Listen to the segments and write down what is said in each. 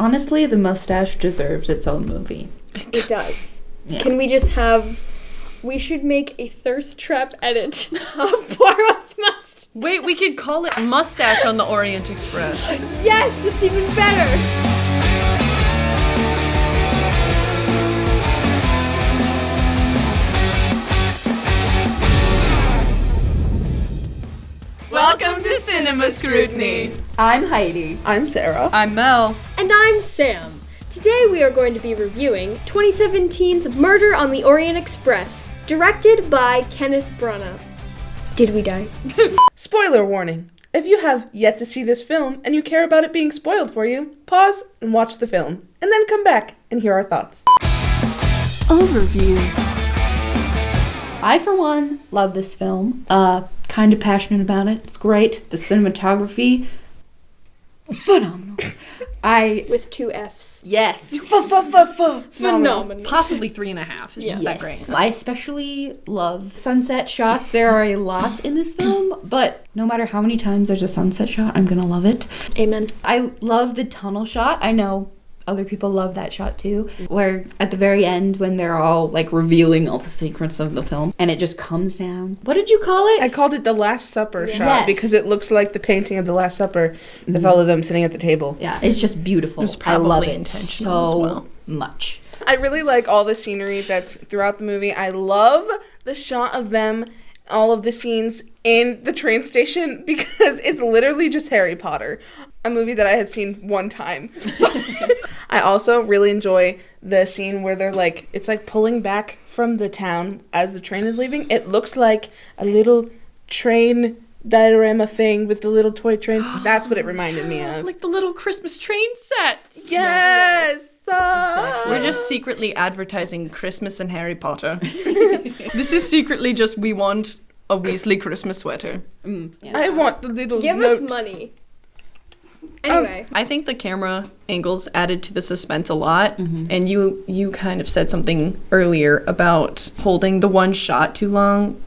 Honestly, the mustache deserves its own movie. It does. Yeah. Can we just have... We should make a thirst trap edit of Poirot's mustache. Wait, we could call it Mustache on the Orient Express. Yes, it's even better. Welcome to Sinema Scrutiny. I'm Heidi. I'm Sarah. I'm Mel. And I'm Sam. Today we are going to be reviewing 2017's Murder on the Orient Express, directed by Kenneth Branagh. Did we die? Spoiler warning. If you have yet to see this film and you care about it being spoiled for you, pause and watch the film, and then come back and hear our thoughts. Overview. I, for one, love this film. Kind of passionate about it. It's great. The cinematography, phenomenal. With 2 Fs. Yes. Phenomenal. Possibly 3.5. It's just that great. I especially love sunset shots. There are a lot in this film, but no matter how many times there's a sunset shot, I'm gonna love it. Amen. I love the tunnel shot. I know other people love that shot too, where at the very end when they're all like revealing all the secrets of the film and it just comes down. What did you call it? I called it the Last Supper shot Yes. because it looks like the painting of the Last Supper with all of them sitting at the table. Yeah, it's just beautiful. It was I love probably it intentional so as well. much. I really like all the scenery that's throughout the movie. I love the shot of them, all of the scenes in the train station because it's literally just Harry Potter, a movie that I have seen one time. I also really enjoy the scene where they're like, it's like pulling back from the town as the train is leaving. It looks like a little train diorama thing with the little toy trains. That's what it reminded me of. Like the little Christmas train sets. Yes! Exactly. We're just secretly advertising Christmas and Harry Potter. This is secretly just we want a Weasley Christmas sweater. I want the little Give note. us money. Anyway. I think the camera angles added to the suspense a lot, and you kind of said something earlier about holding the one shot too long.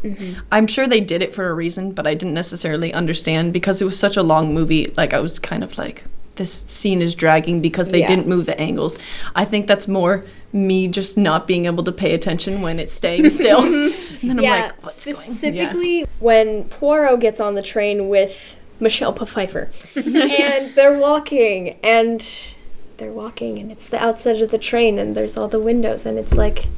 I'm sure they did it for a reason, but I didn't necessarily understand because it was such a long movie. Like, I was kind of like, this scene is dragging because they didn't move the angles. I think that's more me just not being able to pay attention when it's staying still. And then I'm like, what's specifically when Poirot gets on the train with Michelle Pfeiffer. And they're walking, and it's the outside of the train, and there's all the windows, and it's like,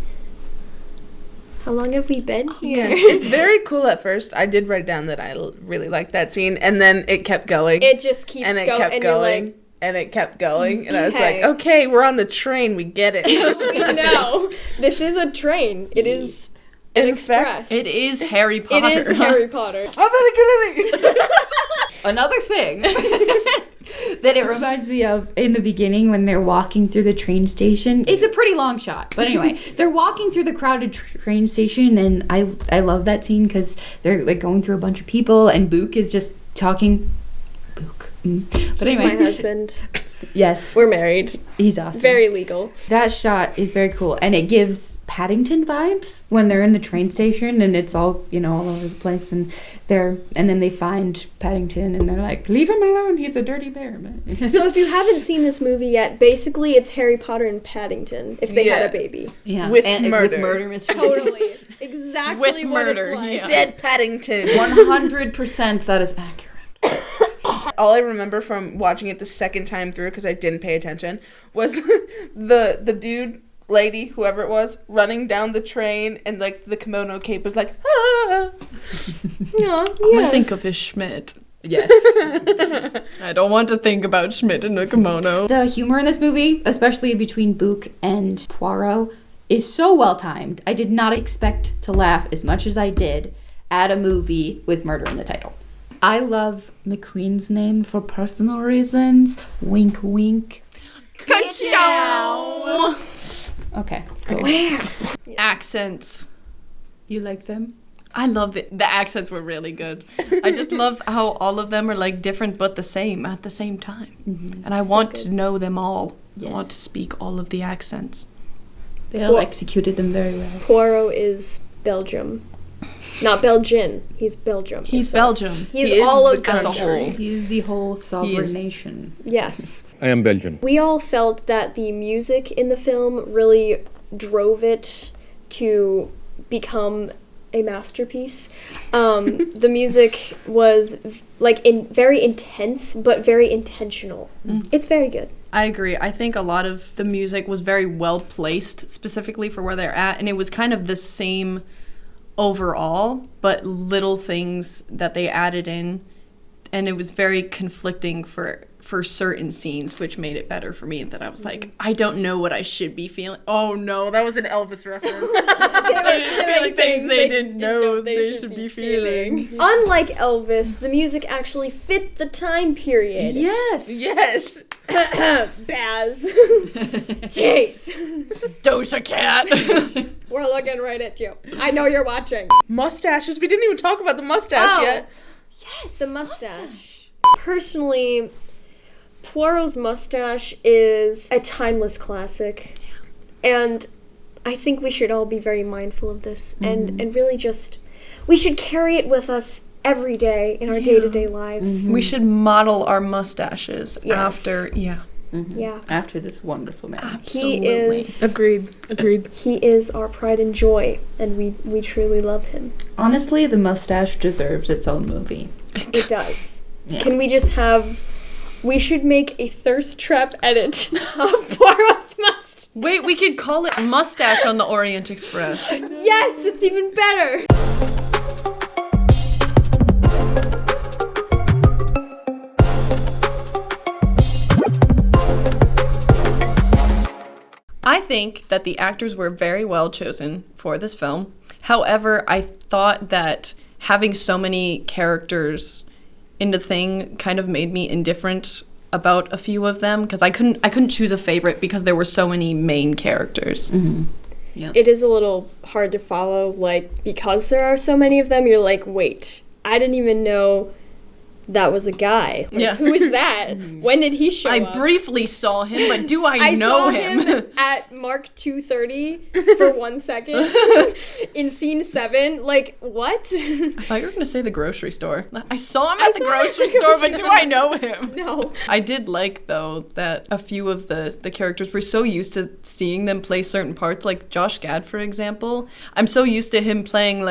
how long have we been here? It's very cool at first. I did write down that I really liked that scene, and then it kept going. It just keeps and it going, kept and going, you're like, and it kept going, and I was like, Okay. okay, we're on the train, we get it. we know. This is a train. It is an In fact, express. It is Harry Potter. It is Harry Potter. I'm very good at it. Another thing that it reminds me of in the beginning when they're walking through the train station. It's a pretty long shot, but anyway, they're walking through the crowded train station, and I love that scene because they're like going through a bunch of people, and Book is just talking. Book. But He's anyway, my husband. yes, We're married. he's awesome. Very legal. That shot is very cool, and it gives Paddington vibes when they're in the train station and it's all, all over the place, and then they find Paddington and they're like, leave him alone, he's a dirty bear. So if you haven't seen this movie yet, basically it's Harry Potter and Paddington if they had a baby. Yeah, With and murder. With murder mystery. Totally. Exactly With what murder, it's like. yeah. Dead Paddington. 100% that is accurate. All I remember from watching it the second time through, because I didn't pay attention, was the dude, lady, whoever it was, running down the train, and like the kimono cape was like, ah. I think of his Schmidt. Yes. I don't want to think about Schmidt in a kimono. The humor in this movie, especially between Book and Poirot, is so well timed. I did not expect to laugh as much as I did at a movie with murder in the title. I love McQueen's name for personal reasons. Wink, wink. Ka-chow! Okay, cool. Accents. You like them? I love it. The accents were really good. I just love how all of them are like different but the same at the same time. Mm-hmm. And I want to know them all. Yes. I want to speak all of the accents. They all executed them very well. Poirot is Belgium. Not Belgian. He's Belgium. He's itself. Belgium. He's He is all the of as a country. whole. He's the whole sovereign is. nation. Yes. I am Belgian. We all felt that the music in the film really drove it to become a masterpiece. The music was very intense, but very intentional. It's very good. I agree. I think a lot of the music was very well placed specifically for where they're at, and it was kind of the same overall, but little things that they added in, and it was very conflicting for certain scenes, which made it better for me. That I was like, I don't know what I should be feeling. Oh no, that was an Elvis reference. I feel like things they didn't know they should be feeling. Unlike Elvis, the music actually fit the time period. Yes. Yes. Baz. Jeez. Doja Cat. We're looking right at you. I know you're watching. Mustaches. We didn't even talk about the mustache yet. Yes. The mustache. Personally, Poirot's mustache is a timeless classic. And I think we should all be very mindful of this and really just, we should carry it with us every day in our day-to-day lives. We should model our mustaches Yes. after, yeah. Yeah. After this wonderful man. He is Agreed. he is our pride and joy, and we truly love him. Honestly, the mustache deserves its own movie. It does. Yeah. Can we just we should make a thirst trap edit of Poirot's mustache. Wait, we could call it Mustache on the Orient Express. Yes, it's even better. I think that the actors were very well chosen for this film. However, I thought that having so many characters in the thing kind of made me indifferent about a few of them because I couldn't choose a favorite because there were so many main characters. It is a little hard to follow, because there are so many of them, you're like, wait, I didn't even know that was a guy. Yeah. Who is that? When did he show I up? briefly saw him, but do I saw know him? at Mark 230 for 1 second in scene 7. Like, what? I thought you were going to say the grocery store. I saw him at the grocery store, but do I know him? No. I did like, though, that a few of the characters were so used to seeing them play certain parts, like Josh Gad, for example. I'm so used to him playing,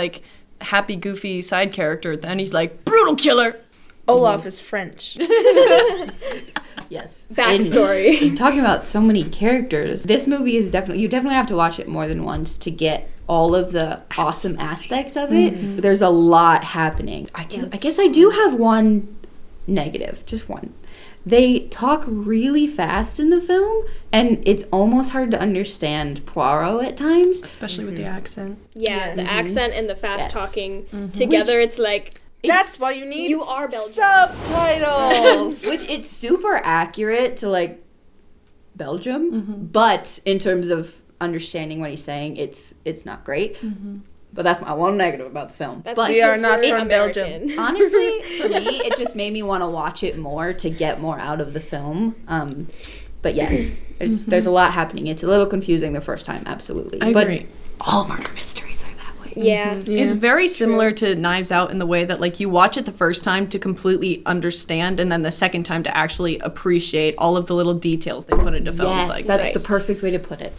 happy, goofy side character, then he's like, brutal killer! Olaf is French. Yes. Backstory. And talking about so many characters, this movie is you definitely have to watch it more than once to get all of the awesome aspects of it. There's a lot happening. I guess I do have one negative, just one. They talk really fast in the film, and it's almost hard to understand Poirot at times. Especially with the accent. Yeah, the accent and the fast Yes. talking together, it's like, That's why you need you are Belgian. subtitles. Which it's super accurate to Belgium, but in terms of understanding what he's saying, it's not great. But that's my one negative about the film. That's but We are because not we're from American. Belgium. honestly, for me, it just made me want to watch it more to get more out of the film. But yes, there's a lot happening. It's a little confusing the first time, absolutely. I but agree. all murder mysteries are that way. Yeah. It's very similar to Knives Out in the way that, you watch it the first time to completely understand, and then the second time to actually appreciate all of the little details they put into films Yes, like that's this. the perfect way to put it.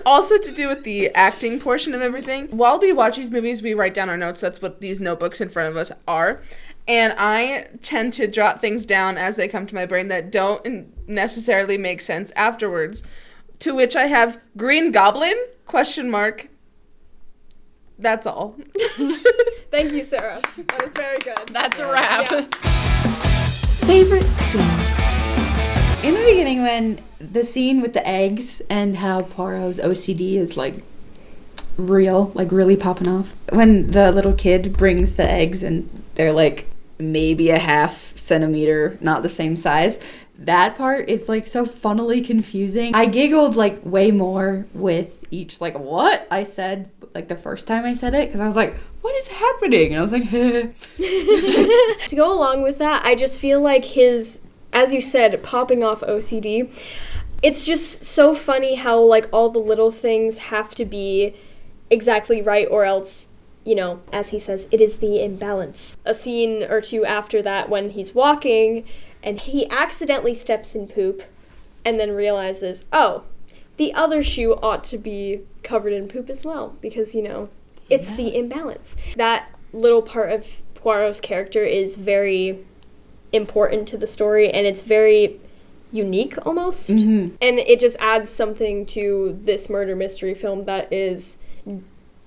Also to do with the acting portion of everything. While we watch these movies, we write down our notes. That's what these notebooks in front of us are. And I tend to jot things down as they come to my brain that don't necessarily make sense afterwards. To which I have Green Goblin? ? That's all. Thank you, Sarah. That was very good. That's a wrap. Yeah. Favorite scenes? In the beginning, when the scene with the eggs and how Poirot's OCD is real, really popping off. When the little kid brings the eggs and they're maybe a half centimeter, not the same size. That part is so funnily confusing. I giggled way more with each what I said the first time I said it, because I was like, what is happening? And I was like, To go along with that, I just feel like his, as you said, popping off OCD, it's just so funny how all the little things have to be exactly right, or else you know, as he says, it is the imbalance. A scene or two after that when he's walking and he accidentally steps in poop and then realizes, oh, the other shoe ought to be covered in poop as well because, you know, it's the imbalance. That little part of Poirot's character is very important to the story, and it's very unique almost. And it just adds something to this murder mystery film that is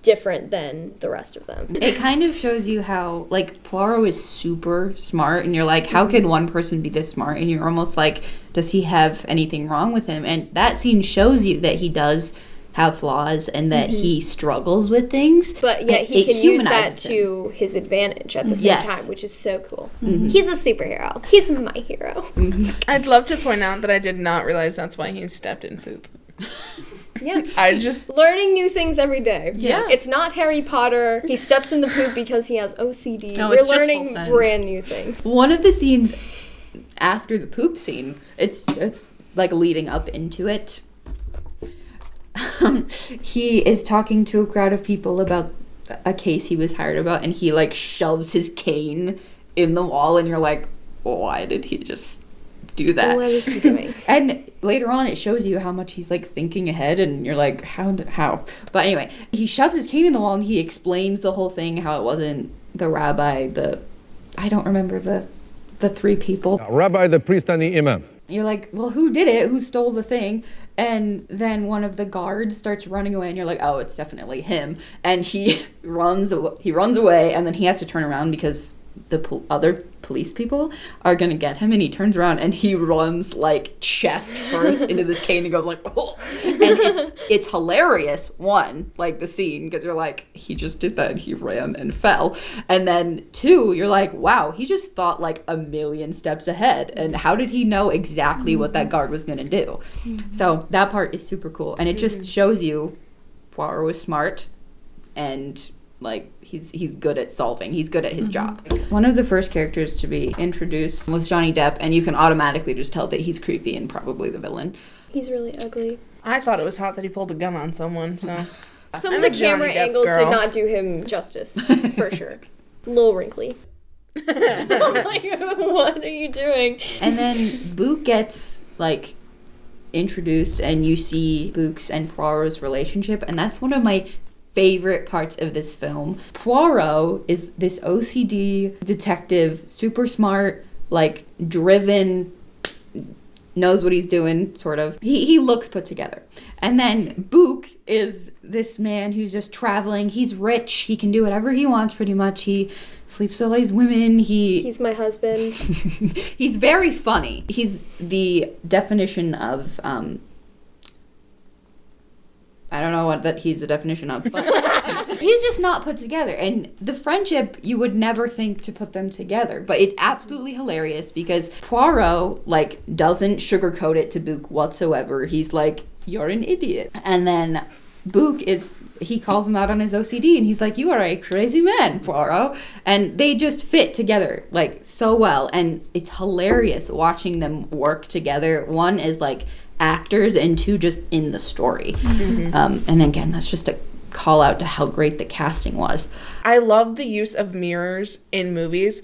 different than the rest of them. It kind of shows you how, like, Poirot is super smart, and you're like, how could one person be this smart? And you're almost like, does he have anything wrong with him? And that scene shows you that he does have flaws and that he struggles with things. But yet he can use that to his advantage at the same time, which is so cool. He's a superhero. He's my hero. I'd love to point out that I did not realize that's why he stepped in poop. Yeah. I just... Learning new things every day. Yes. It's not Harry Potter. He steps in the poop because he has OCD. No, We're it's just learning full send. brand new things. One of the scenes after the poop scene, it's like leading up into it. He is talking to a crowd of people about a case he was hired about, and he like shoves his cane in the wall, and you're like, why did he just do that? What is he doing? And later on it shows you how much he's like thinking ahead, and you're like, how? But anyway, he shoves his cane in the wall and he explains the whole thing, how it wasn't the rabbi, I don't remember the three people. Rabbi, the priest, and the imam. You're like, well, who did it? Who stole the thing? And then one of the guards starts running away, and you're like, oh, it's definitely him. And he runs away, and then he has to turn around because the other police people are gonna get him, and he turns around and he runs like chest first into this cane and goes like, oh. And it's hilarious, one, like the scene, because you're like, he just did that and he ran and fell. And then two, you're like, wow, he just thought like a million steps ahead, and how did he know exactly what that guard was gonna do? So that part is super cool, and it just shows you Poirot was smart, and like he's good at solving. He's good at his job. One of the first characters to be introduced was Johnny Depp, and you can automatically just tell that he's creepy and probably the villain. He's really ugly. I thought it was hot that he pulled a gun on someone, so... Some I'm of a the Johnny camera Depp angles girl. did not do him justice, for sure. A little wrinkly. Like, what are you doing? And then Book gets like introduced, and you see Book's and Poirot's relationship, and that's one of my favorite parts of this film. Poirot is this OCD detective, super smart, like driven, knows what he's doing, sort of. He looks put together. And then Book is this man who's just traveling. He's rich. He can do whatever he wants, pretty much. He sleeps with all these women. He's my husband. He's very funny. He's the definition of I don't know what that he's the definition of, but he's just not put together. And the friendship, you would never think to put them together, but it's absolutely hilarious because Poirot like doesn't sugarcoat it to Book whatsoever. He's like, you're an idiot. And then Book he calls him out on his OCD, and he's like, you are a crazy man, Poirot. And they just fit together like so well, and it's hilarious watching them work together. One is like actors, and two just in the story. And then again, that's just a call out to how great the casting was. I love the use of mirrors in movies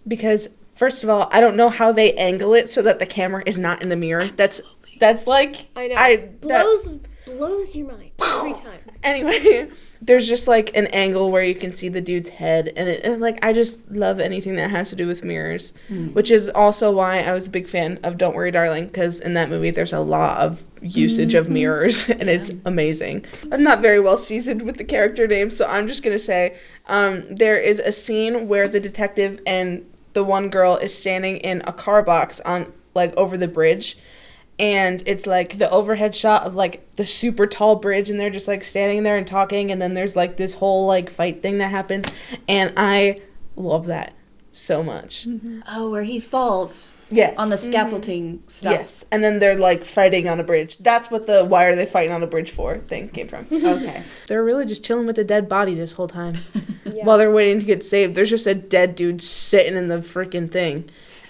because, first of all, I don't know how they angle it so that the camera is not in the mirror. Absolutely. That's like... I know. Blows your mind every time. Anyway, there's just like an angle where you can see the dude's head, and like I just love anything that has to do with mirrors, which is also why I was a big fan of Don't Worry Darling, because in that movie there's a lot of usage of mirrors, and it's amazing. I'm not very well seasoned with the character names, so I'm just gonna say there is a scene where the detective and the one girl is standing in a car box on like over the bridge. And it's like the overhead shot of like the super tall bridge, and they're just like standing there and talking, and then there's like this whole like fight thing that happens, and I love that so much. Oh, where he falls. Yes. On the scaffolding stuff. Yes. And then they're like fighting on a bridge. That's what the why are they fighting on a bridge for thing came from. Okay. They're really just chilling with a dead body this whole time. While they're waiting to get saved. There's just a dead dude sitting in the freaking thing.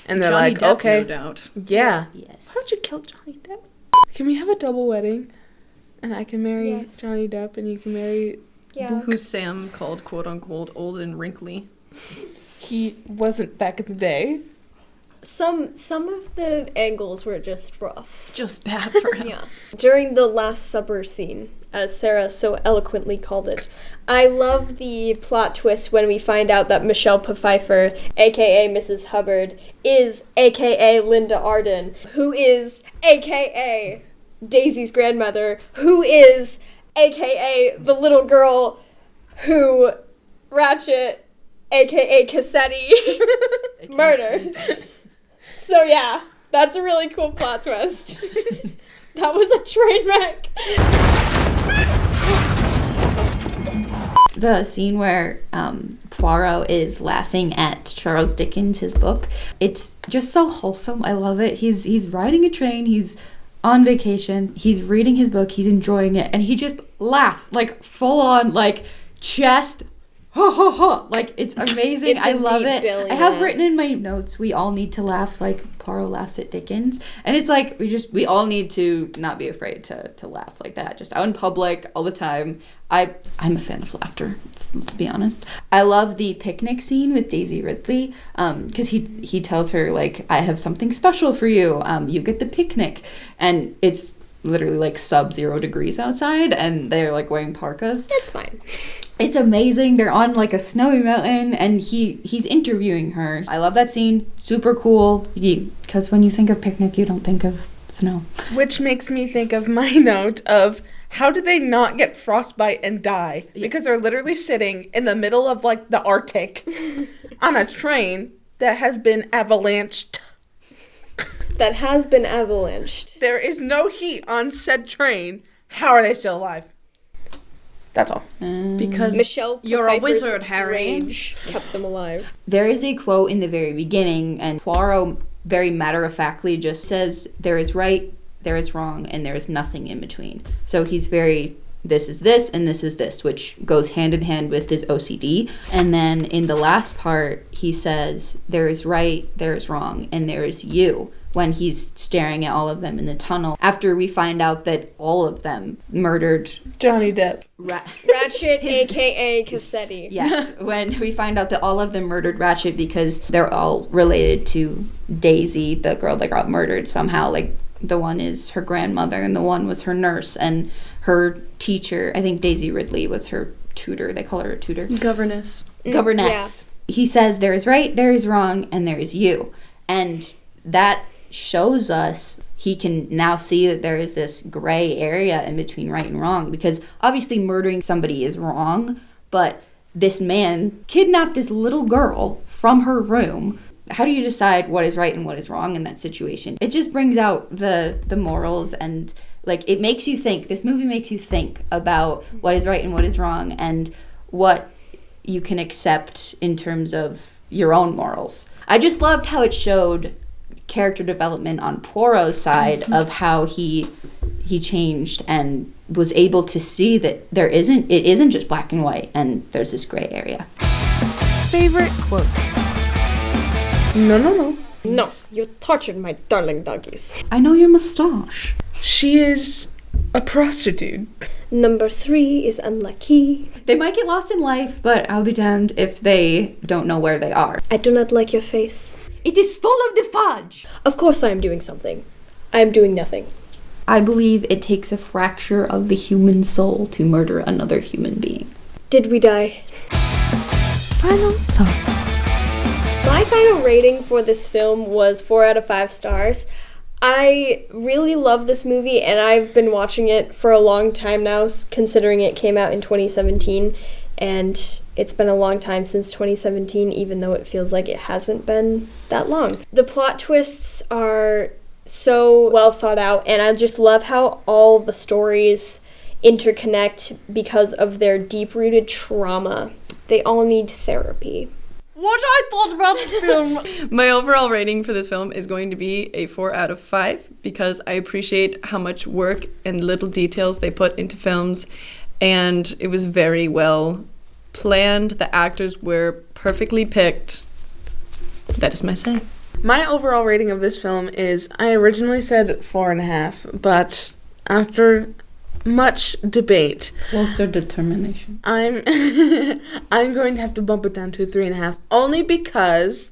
And they're Johnny like, Depp, okay. no doubt. Yeah. Yes. Why don't you kill Johnny Depp? Can we have a double wedding? And I can marry Yes. Johnny Depp, and you can marry Yeah. Who's Sam called, quote unquote, old and wrinkly? He wasn't back in the day. Some of the angles were just rough. Just bad for him. Yeah. During the Last Supper scene, as Sarah so eloquently called it, I love the plot twist when we find out that Michelle Pfeiffer, aka Mrs. Hubbard, is aka Linda Arden, who is aka Daisy's grandmother, who is aka the little girl who Ratchet, aka Cassetti, murdered. So yeah, that's a really cool plot twist. That was a train wreck. The scene where Poirot is laughing at Charles Dickens, his book, it's just so wholesome. I love it. He's riding a train, he's on vacation, he's reading his book, he's enjoying it, and he just laughs, like full on, like chest, ho ho ho, like it's amazing. It's I a love deep it. belly I have laugh. written in my notes, we all need to laugh like Poirot laughs at Dickens, and it's like we all need to not be afraid to laugh like that, just out in public all the time. I'm a fan of laughter, let's be honest. I love the picnic scene with Daisy Ridley, because he tells her, like, I have something special for you, you get the picnic, and it's literally like sub-0 degrees outside, and they're like wearing parkas. It's fine. It's amazing. They're on like a snowy mountain, and he's interviewing her. I love that scene. Super cool. Because when you think of picnic, you don't think of snow. Which makes me think of my note of how did they not get frostbite and die? Because they're literally sitting in the middle of like the Arctic on a train that has been avalanched. That has been avalanched. There is no heat on said train. How are they still alive? That's all. Because Michelle you're a Pfeiffer's wizard, Harry. rage kept them alive. There is a quote in the very beginning, and Poirot very matter-of-factly just says, there is right, there is wrong, and there is nothing in between. So he's very, this is this, and this is this, which goes hand in hand with his OCD. And then in the last part, he says, there is right, there is wrong, and there is you, when he's staring at all of them in the tunnel, after we find out that all of them murdered Johnny Depp. Ratchet, aka Cassetti. Yes, when we find out that all of them murdered Ratchet because they're all related to Daisy, the girl that got murdered somehow. Like, the one is her grandmother, and the one was her nurse, and her teacher, I think Daisy Ridley was her tutor. They call her a tutor. Governess. Governess. Yeah. He says, there is right, there is wrong, and there is you. And that shows us he can now see that there is this gray area in between right and wrong, because obviously murdering somebody is wrong, but this man kidnapped this little girl from her room. How do you decide what is right and what is wrong in that situation? It just brings out the morals, and like it makes you think. This movie makes you think about what is right and what is wrong, and what you can accept in terms of your own morals. I just loved how it showed character development on Poirot's side of how he changed and was able to see that it isn't just black and white, and there's this gray area. Favorite quotes? No. No, you tortured my darling doggies. I know your mustache. She is a prostitute. Number 3 is unlucky. They might get lost in life, but I'll be damned if they don't know where they are. I do not like your face. It is full of the fudge. Of course I am doing something. I am doing nothing. I believe it takes a fracture of the human soul to murder another human being. Did we die? Final thoughts. My final rating for this film was 4 out of 5 stars. I really love this movie, and I've been watching it for a long time now, considering it came out in 2017, and it's been a long time since 2017, even though it feels like it hasn't been that long. The plot twists are so well thought out, and I just love how all the stories interconnect because of their deep-rooted trauma. They all need therapy. What I thought about the film. My overall rating for this film is going to be a 4 out of 5 because I appreciate how much work and little details they put into films, and it was very well planned. The actors were perfectly picked. That is my say. My overall rating of this film is, I originally said 4.5, but after much debate, Also determination. I'm I'm going to have to bump it down to a 3.5, only because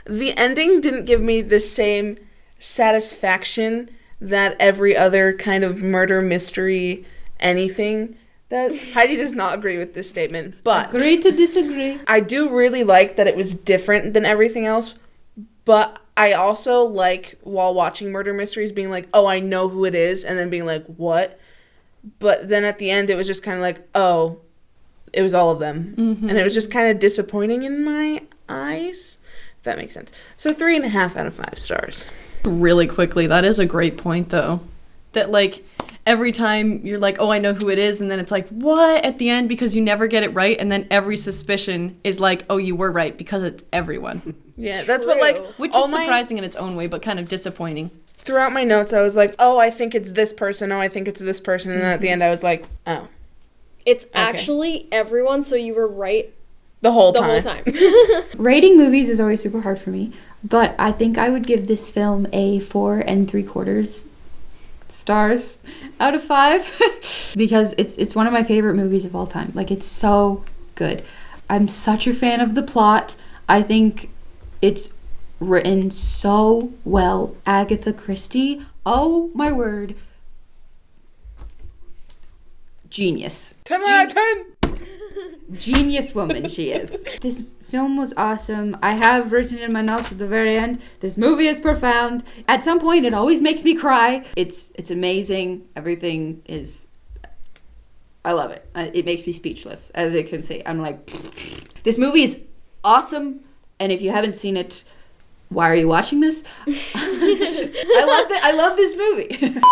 the ending didn't give me the same satisfaction that every other kind of murder mystery anything that Heidi does not agree with this statement, but Agree to disagree. I do really like that it was different than everything else, but I also like, while watching murder mysteries, being like, oh, I know who it is, and then being like, what? But then at the end, it was just kind of like, oh, it was all of them. Mm-hmm. And it was just kind of disappointing in my eyes, if that makes sense. So 3.5 out of 5 stars. Really quickly, that is a great point, though. That, like, every time you're like, oh, I know who it is, and then it's like, what? At the end, because you never get it right, and then every suspicion is like, oh, you were right, because it's everyone. Yeah, that's what, like... Which is surprising in its own way, but kind of disappointing. Throughout my notes, I was like, oh, I think it's this person, oh, I think it's this person, and then at the end, I was like, oh. It's actually everyone, so you were right The whole the time. whole time. Rating movies is always super hard for me, but I think I would give this film a 4 3/4 stars out of 5 because it's one of my favorite movies of all time. Like, it's so good. I'm such a fan of the plot. I think it's written so well. Agatha Christie, oh my word, genius. 10 out of 10! Genius woman she is. This film was awesome. I have written in my notes at the very end, this movie is profound. At some point, it always makes me cry. It's amazing. Everything is... I love it. It makes me speechless, as you can see. I'm like... This movie is awesome, and if you haven't seen it, why are you watching this? I love this movie.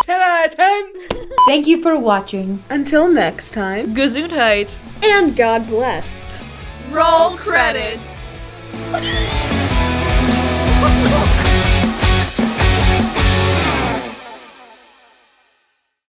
10 out of 10! Thank you for watching. Until next time. Gazoontite. And God bless. Roll credits.